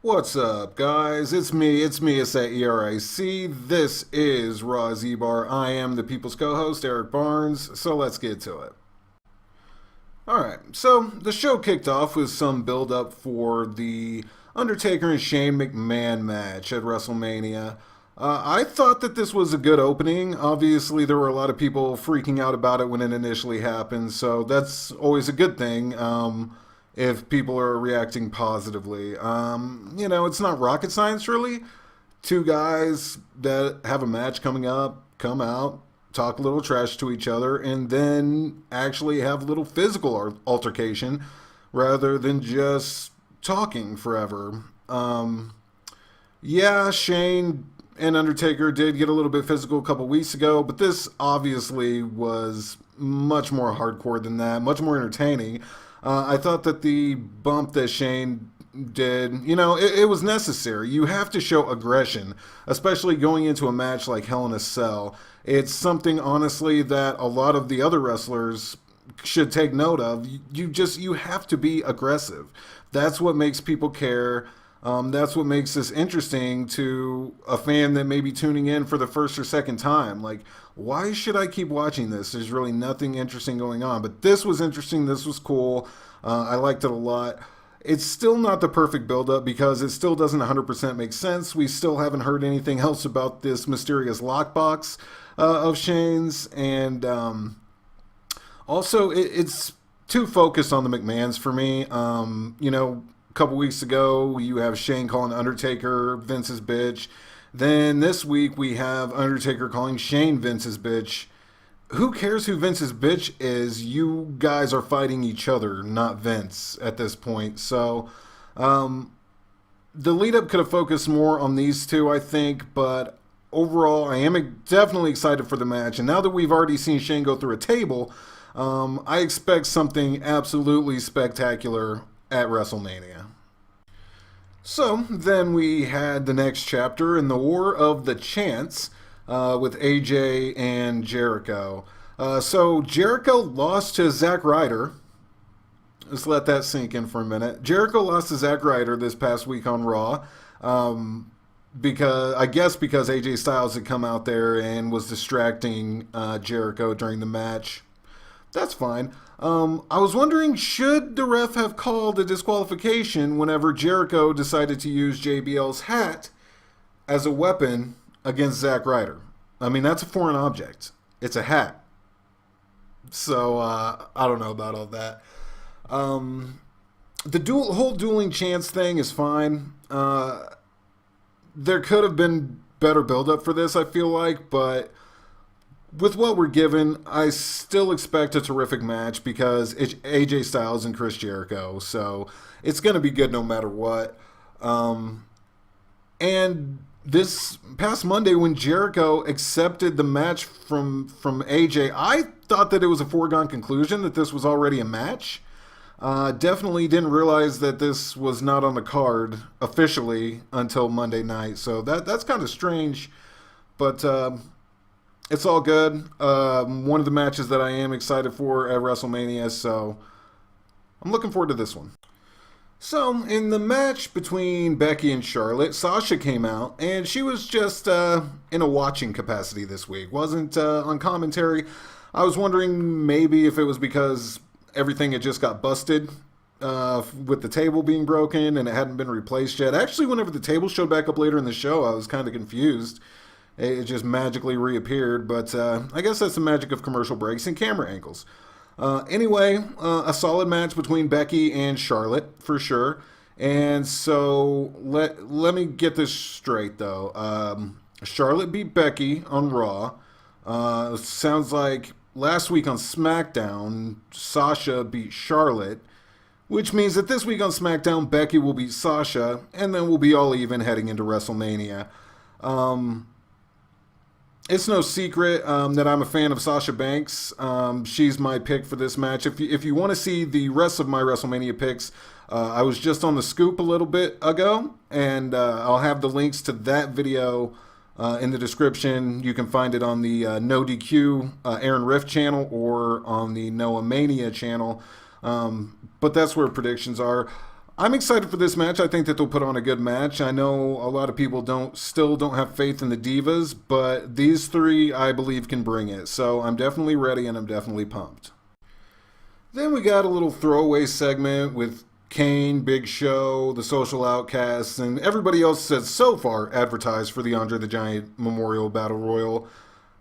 What's up, guys? It's me, it's that ERIC. This is Raw's EBar. I am the People's co-host, Eric Barnes, so let's get to it. Alright, so the show kicked off with some build-up for the Undertaker and Shane McMahon match at WrestleMania. I thought that this was a good opening. Obviously, there were a lot of people freaking out about it when it initially happened, so that's always a good thing. If people are reacting positively. It's not rocket science, really. Two guys that have a match coming up, come out, talk a little trash to each other, and then actually have a little physical altercation rather than just talking forever. Shane and Undertaker did get a little bit physical a couple weeks ago, but this obviously was much more hardcore than that, much more entertaining. I thought that the bump that Shane did, it was necessary. You have to show aggression, especially going into a match like Hell in a Cell. It's something, honestly, that a lot of the other wrestlers should take note of. You have to be aggressive. That's what makes people care. That's what makes this interesting to a fan that may be tuning in for the first or second time. Like, why should I keep watching this? There's really nothing interesting going on. But this was interesting. This was cool. I liked it a lot. It's still not the perfect build-up because it still doesn't 100% make sense. We still haven't heard anything else about this mysterious lockbox of Shane's. And also, it's too focused on the McMahons for me. Couple weeks ago, you have Shane calling Undertaker Vince's bitch. Then this week, we have Undertaker calling Shane Vince's bitch. Who cares who Vince's bitch is? You guys are fighting each other, not Vince at this point. So, the lead-up could have focused more on these two, I think. But overall, I am definitely excited for the match. And now that we've already seen Shane go through a table, I expect something absolutely spectacular at WrestleMania. So then we had the next chapter in the War of the Chants with AJ and Jericho. So Jericho lost to Zack Ryder. Let's let that sink in for a minute. Jericho lost to Zack Ryder this past week on Raw because AJ Styles had come out there and was distracting Jericho during the match. That's fine. I was wondering, should the ref have called a disqualification whenever Jericho decided to use JBL's hat as a weapon against Zack Ryder? I mean, that's a foreign object. It's a hat. So, I don't know about all that. The whole dueling chants thing is fine. There could have been better build-up for this, I feel like, but with what we're given, I still expect a terrific match because it's AJ Styles and Chris Jericho, so it's going to be good no matter what. And this past Monday when Jericho accepted the match from AJ, I thought that it was a foregone conclusion that this was already a match. Definitely didn't realize that this was not on the card officially until Monday night, so that's kind of strange, but it's all good. One of the matches that I am excited for at WrestleMania, so I'm looking forward to this one. So, in the match between Becky and Charlotte, Sasha came out, and she was just in a watching capacity this week. Wasn't on commentary. I was wondering maybe if it was because everything had just got busted with the table being broken and it hadn't been replaced yet. Actually, whenever the table showed back up later in the show, I was kind of confused. It just magically reappeared, but I guess that's the magic of commercial breaks and camera angles. Anyway, a solid match between Becky and Charlotte, for sure. And so, let me get this straight, though. Charlotte beat Becky on Raw. Sounds like last week on SmackDown, Sasha beat Charlotte, which means that this week on SmackDown, Becky will beat Sasha, and then we'll be all even heading into WrestleMania. It's no secret that I'm a fan of Sasha Banks. She's my pick for this match. If you want to see the rest of my WrestleMania picks, I was just on the scoop a little bit ago, and I'll have the links to that video in the description. You can find it on the No DQ Aaron Riff channel or on the Noah Mania channel. But that's where predictions are. I'm excited for this match. I think that they'll put on a good match. I know a lot of people still don't have faith in the Divas, but these three, I believe, can bring it. So I'm definitely ready and I'm definitely pumped. Then we got a little throwaway segment with Kane, Big Show, the Social Outcasts, and everybody else that's so far advertised for the Andre the Giant Memorial Battle Royal.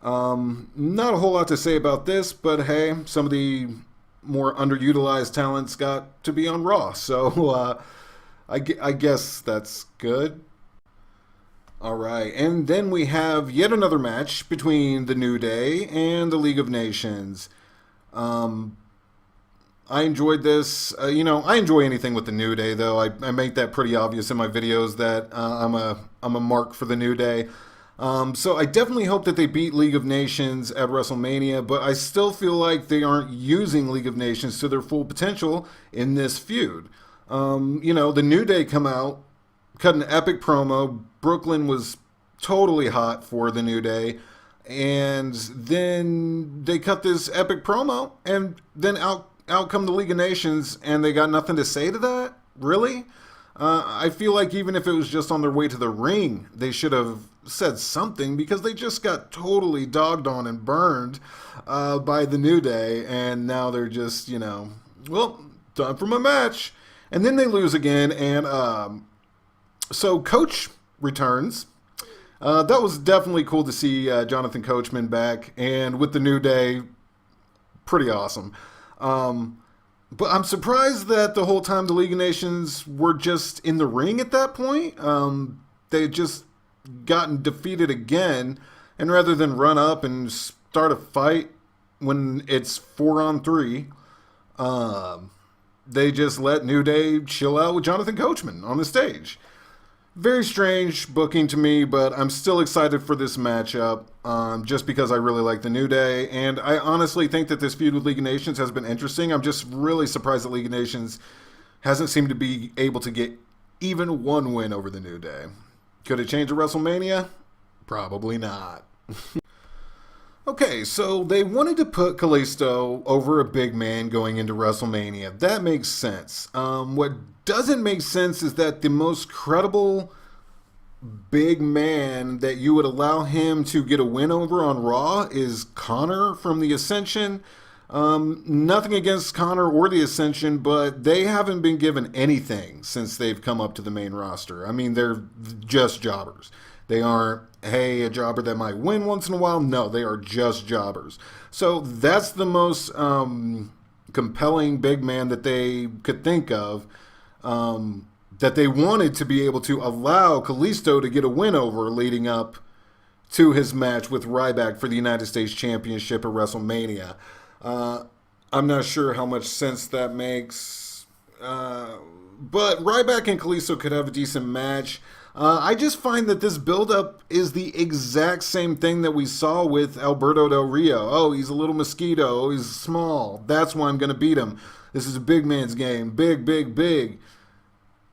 Not a whole lot to say about this, but hey, some of the more underutilized talents got to be on Raw, so I guess that's good. All right, and then we have yet another match between the New Day and the League of Nations. I enjoyed this. I enjoy anything with the New Day, though. I make that pretty obvious in my videos that I'm a mark for the New Day. So I definitely hope that they beat League of Nations at WrestleMania, but I still feel like they aren't using League of Nations to their full potential in this feud. The New Day come out, cut an epic promo. Brooklyn was totally hot for the New Day, and then they cut this epic promo, and then out come the League of Nations, and they got nothing to say to that? Really? I feel like even if it was just on their way to the ring, they should have said something, because they just got totally dogged on and burned by the New Day, and now they're just, time for my match. And then they lose again, and so Coach returns. That was definitely cool to see Jonathan Coachman back, and with the New Day, pretty awesome. But I'm surprised that the whole time the League of Nations were just in the ring at that point. They had just gotten defeated again, and rather than run up and start a fight when it's 4-on-3, they just let New Day chill out with Jonathan Coachman on the stage. Very strange booking to me, but I'm still excited for this matchup, just because I really like the New Day, and I honestly think that this feud with League of Nations has been interesting. I'm just really surprised that League of Nations hasn't seemed to be able to get even one win over the New Day. Could it change at WrestleMania? Probably not. Okay, so they wanted to put Kalisto over a big man going into WrestleMania. That makes sense. What doesn't make sense is that the most credible big man that you would allow him to get a win over on Raw is Connor from the Ascension. Nothing against Connor or the Ascension, but they haven't been given anything since they've come up to the main roster. I mean, they're just jobbers. They aren't, hey, a jobber that might win once in a while. No, they are just jobbers. So that's the most compelling big man that they could think of, that they wanted to be able to allow Kalisto to get a win over leading up to his match with Ryback for the United States Championship at WrestleMania. I'm not sure how much sense that makes, but Ryback and Kalisto could have a decent match. I just find that this build-up is the exact same thing that we saw with Alberto Del Rio. Oh, he's a little mosquito. Oh, he's small. That's why I'm going to beat him. This is a big man's game. Big, big, big.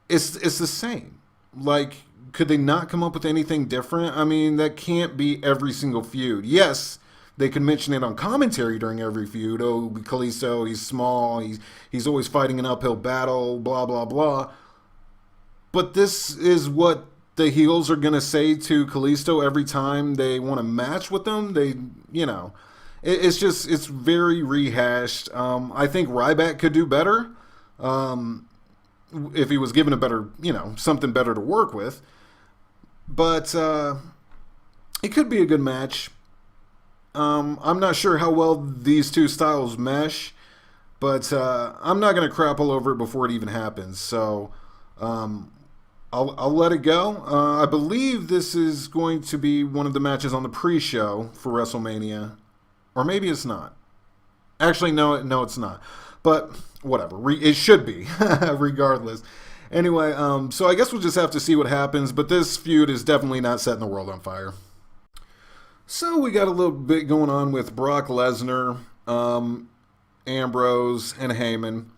It's the same. Like, could they not come up with anything different? I mean, that can't be every single feud. Yes, they could mention it on commentary during every feud. Oh, Kalisto, he's small. He's always fighting an uphill battle, blah, blah, blah. But this is what the heels are going to say to Kalisto every time they want to match with them. It's very rehashed. I think Ryback could do better if he was given a better, something better to work with. But it could be a good match. I'm not sure how well these two styles mesh, but I'm not going to crap all over it before it even happens. So I'll let it go. I believe this is going to be one of the matches on the pre-show for WrestleMania. Or maybe it's not. Actually, no, it's not. But whatever. It should be, regardless. Anyway, so I guess we'll just have to see what happens. But this feud is definitely not setting the world on fire. So we got a little bit going on with Brock Lesnar, Ambrose, and Heyman.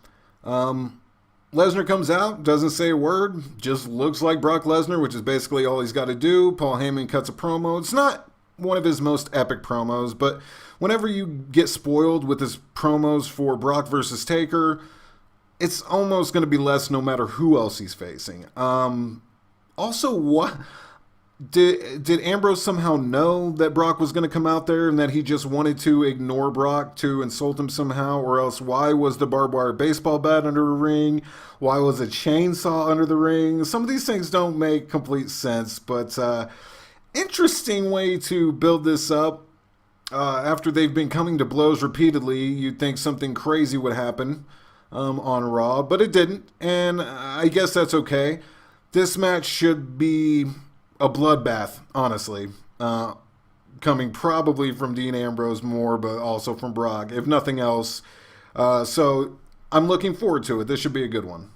Lesnar comes out, doesn't say a word, just looks like Brock Lesnar, which is basically all he's got to do. Paul Heyman cuts a promo. It's not one of his most epic promos, but whenever you get spoiled with his promos for Brock versus Taker, it's almost going to be less no matter who else he's facing. Also, what did Ambrose somehow know that Brock was going to come out there and that he just wanted to ignore Brock to insult him somehow? Or else, why was the barbed wire baseball bat under a ring? Why was a chainsaw under the ring? Some of these things don't make complete sense, but interesting way to build this up. After they've been coming to blows repeatedly, you'd think something crazy would happen on Raw, but it didn't, and I guess that's okay. This match should be a bloodbath, honestly. Coming probably from Dean Ambrose more, but also from Brock, if nothing else. So I'm looking forward to it. This should be a good one.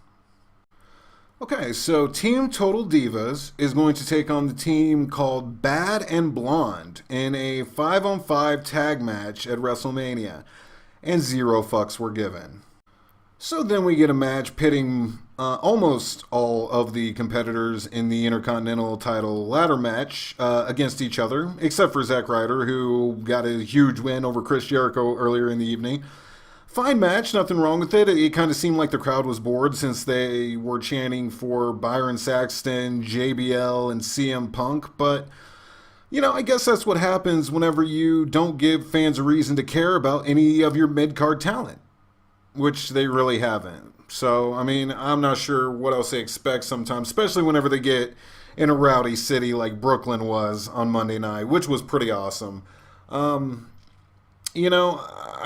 Okay, so Team Total Divas is going to take on the team called Bad and Blonde in a 5-on-5 tag match at WrestleMania, and 0 fucks were given. So then we get a match pitting almost all of the competitors in the Intercontinental title ladder match against each other, except for Zack Ryder, who got a huge win over Chris Jericho earlier in the evening. Fine match, nothing wrong with it. It kind of seemed like the crowd was bored since they were chanting for Byron Saxton, JBL, and CM Punk, but I guess that's what happens whenever you don't give fans a reason to care about any of your mid-card talent, which they really haven't. So, I'm not sure what else they expect sometimes, especially whenever they get in a rowdy city like Brooklyn was on Monday night, which was pretty awesome.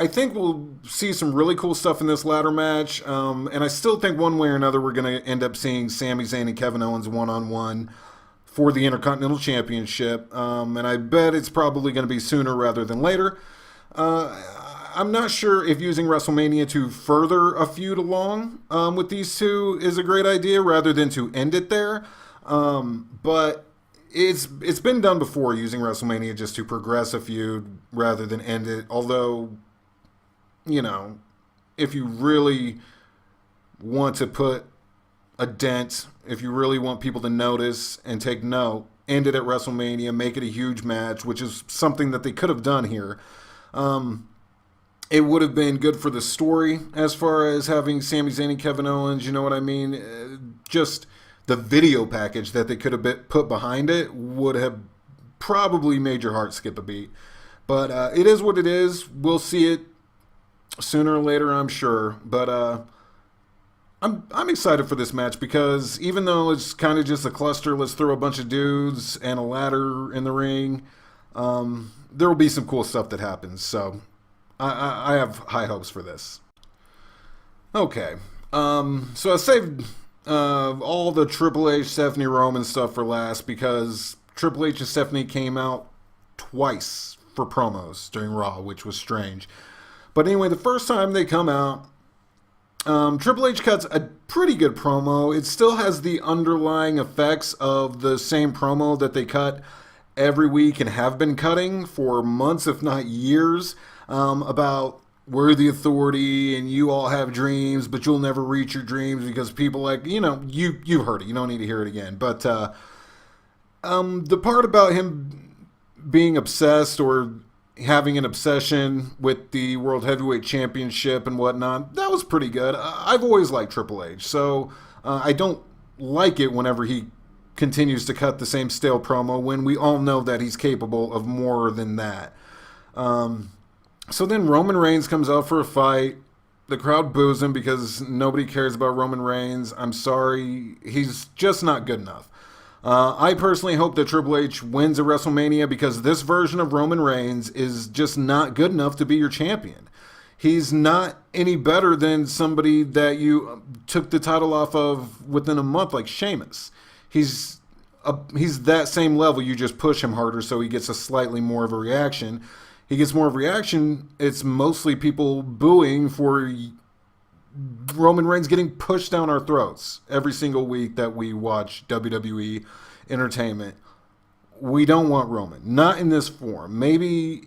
I think we'll see some really cool stuff in this ladder match, and I still think one way or another we're going to end up seeing Sami Zayn and Kevin Owens one-on-one for the Intercontinental Championship, and I bet it's probably going to be sooner rather than later. I'm not sure if using WrestleMania to further a feud along with these two is a great idea rather than to end it there, but it's been done before, using WrestleMania just to progress a feud rather than end it. Although, if you really want to put a dent, if you really want people to notice and take note, end it at WrestleMania, make it a huge match, which is something that they could have done here. It would have been good for the story as far as having Sami Zayn and Kevin Owens, you know what I mean? Just the video package that they could have put behind it would have probably made your heart skip a beat. But it is what it is. We'll see it sooner or later, I'm sure. But I'm excited for this match because even though it's kind of just a cluster, let's throw a bunch of dudes and a ladder in the ring, there will be some cool stuff that happens. So I have high hopes for this. Okay. So I saved all the Triple H, Stephanie Roman stuff for last because Triple H and Stephanie came out twice for promos during Raw, which was strange. But anyway, the first time they come out, Triple H cuts a pretty good promo. It still has the underlying effects of the same promo that they cut every week and have been cutting for months, if not years, about we're the authority and you all have dreams, but you'll never reach your dreams because people you've heard it. You don't need to hear it again. But the part about him being obsessed or having an obsession with the World Heavyweight Championship and whatnot, that was pretty good. I've always liked Triple H, so I don't like it whenever he continues to cut the same stale promo when we all know that he's capable of more than that. So then Roman Reigns comes out for a fight. The crowd boos him because nobody cares about Roman Reigns. I'm sorry. He's just not good enough. I personally hope that Triple H wins at WrestleMania because this version of Roman Reigns is just not good enough to be your champion. He's not any better than somebody that you took the title off of within a month, like Sheamus. He's that same level. You just push him harder so he gets a slightly more of a reaction. He gets more of a reaction. It's mostly people booing for Roman Reigns getting pushed down our throats every single week that we watch WWE entertainment. We don't want Roman. Not in this form. Maybe,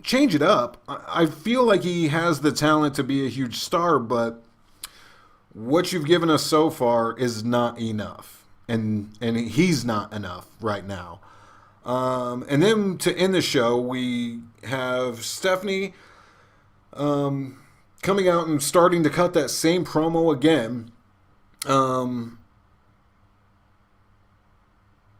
change it up. I feel like he has the talent to be a huge star, but what you've given us so far is not enough. And he's not enough right now. And then to end the show, we have Stephanie kind coming out and starting to cut that same promo again.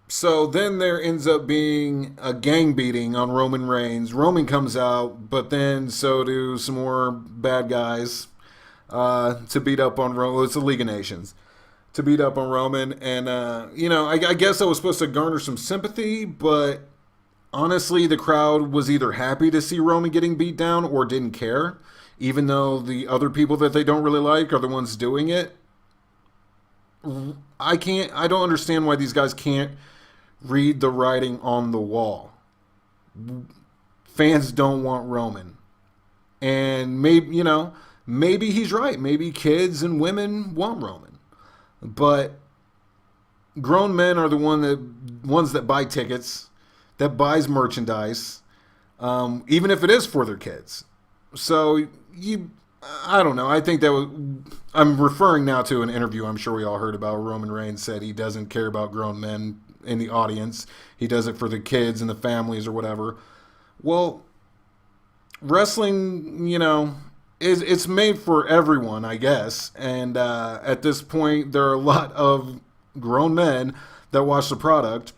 So then there ends up being a gang beating on Roman Reigns. Roman comes out, but then so do some more bad guys to beat up on Roman. Well, it's the League of Nations to beat up on Roman. And, I guess I was supposed to garner some sympathy, but honestly, the crowd was either happy to see Roman getting beat down or didn't care, even though the other people that they don't really like are the ones doing it. I don't understand why these guys can't read the writing on the wall. Fans don't want Roman. And maybe he's right. Maybe kids and women want Roman. But grown men are the ones that buy tickets, that buys merchandise, even if it is for their kids. So I don't know. I think I'm referring now to an interview I'm sure we all heard about. Roman Reigns said he doesn't care about grown men in the audience. He does it for the kids and the families or whatever. Well, wrestling, it's made for everyone, I guess. And at this point, there are a lot of grown men that watch the product.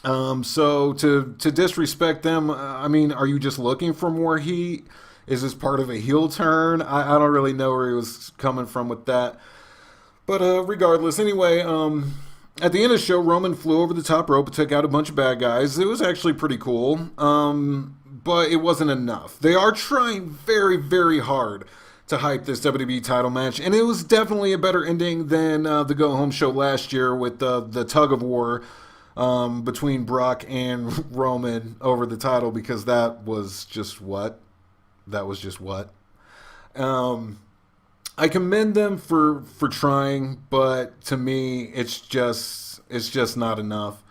So to disrespect them, are you just looking for more heat? Is this part of a heel turn? I don't really know where he was coming from with that. But regardless, anyway, at the end of the show, Roman flew over the top rope and took out a bunch of bad guys. It was actually pretty cool, but it wasn't enough. They are trying very, very hard to hype this WWE title match, and it was definitely a better ending than the go-home show last year with the tug of war between Brock and Roman over the title, because that was just what? I commend them for trying, but to me, it's just not enough.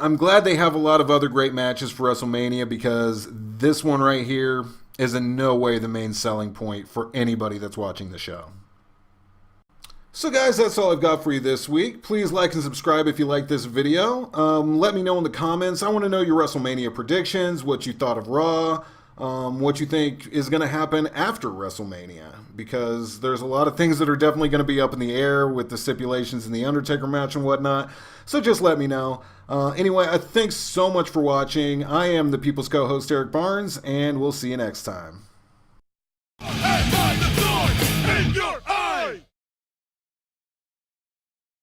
I'm glad they have a lot of other great matches for WrestleMania, because this one right here is in no way the main selling point for anybody that's watching the show. So guys, that's all I've got for you this week. Please like and subscribe if you like this video. Let me know in the comments. I want to know your WrestleMania predictions, what you thought of Raw, what you think is going to happen after WrestleMania, because there's a lot of things that are definitely going to be up in the air with the stipulations in the Undertaker match and whatnot. So just let me know. Anyway, thanks so much for watching. I am the People's Co-host, Eric Barnes, and we'll see you next time.